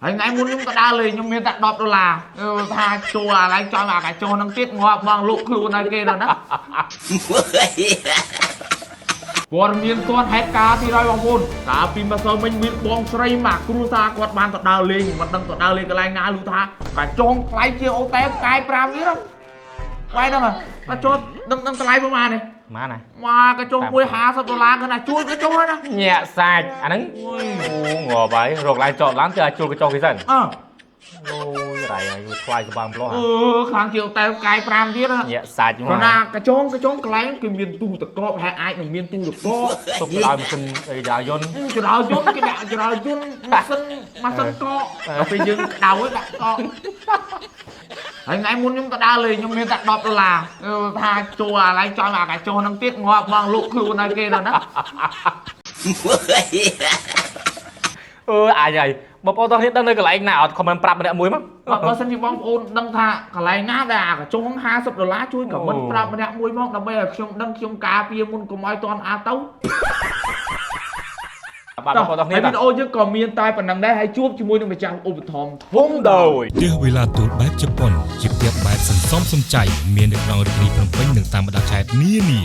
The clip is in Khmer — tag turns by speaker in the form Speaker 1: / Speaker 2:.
Speaker 1: ហើយថ្ងៃមុនខ្ញុំក៏ដើរលេងខ្ញុំមានតែ$10ថាជួអាឡែងចង់អាកាចូលនឹងទៀតងាប់បងលក់ខ្លួនឲ្យគេដល់ណាព័ត៌មានទាន់ហេតុការណ៍ទី100បងប្អូនកាលពីម្សិលមិញមានបងស្រីមកគ្រូសាគាត់បានទៅដើរលេងមិនដឹងទៅដើរលេងកន្លែងណាលឺថាកាចងថ្លៃជាអូតែកាយ5ទៀតថ្លៃហ្នឹងកាចូលដឹងថ្លៃប្រហែលនេះ
Speaker 2: ម៉ាណា
Speaker 1: មកកាចូលមួយ$50គឺណាជួយកាចូលណា
Speaker 2: ញាក់សាច់អាហ្នឹងងប់ហើយរកឡើងចតឡើងទៅជួលកញ្ចក់គេសិនអូយរ៉ៃហើយថ្លៃសបាំផ្លោះ
Speaker 1: ខ្លាំងជាអូតែកាយ5ទៀត
Speaker 2: ញាក់សាច់
Speaker 1: មកណាកាចូលកន្លែងគឺមានទូទឹកកកហើយអាចនឹងមានទូទឹកកក
Speaker 2: ទុកឲ្យម៉ាស៊ីនអីចរាយន្ត
Speaker 1: គេដាក់ចរាយន្តម៉ាស៊ីនកកពេលយើងក្តៅដាក់កកហើយថ្ងៃមុនខ្ញុំក៏ដើរលេងខ្ញុំមានតែ$10ថាជួអាឡែងចង់អាកាចូលនឹងទៀតងាប់បងលក់ខ្លួនឲ្យគេដល់ណា
Speaker 2: អាចហើយបងប្អូនទាំងនេះដឹងនៅកន្លែងណាអត់ខមមិនប្រាប់ម្នាក់មួយមក
Speaker 1: បើសិនជាបងប្អូនដឹងថាកន្លែងណាដែលអាកាចូល$50ជួយខមមិនប្រាប់ម្នាក់មួយមកដើម្បីឲ្យខ្ញុំដឹងខ្ញុំការពារមុនកុំឲ្យតន់អាទៅ
Speaker 2: បាទបងប្អូនទាំងនេះ
Speaker 1: វីដេអូយើងក៏មានតែប៉ុណ្្នឹងដែរហើយជួបជាមួយនឹងម្ចាស់ឧបត្ថម្ភធំ
Speaker 2: ដោយ
Speaker 3: ផ្ទះវីឡាទូលបែបជប៉ុនជាផ្ទះបែបសន្សំសំចៃមាននៅក្នុងរាជធានីភ្នំពេញនិងតាមបណ្ដាខេត្តនានា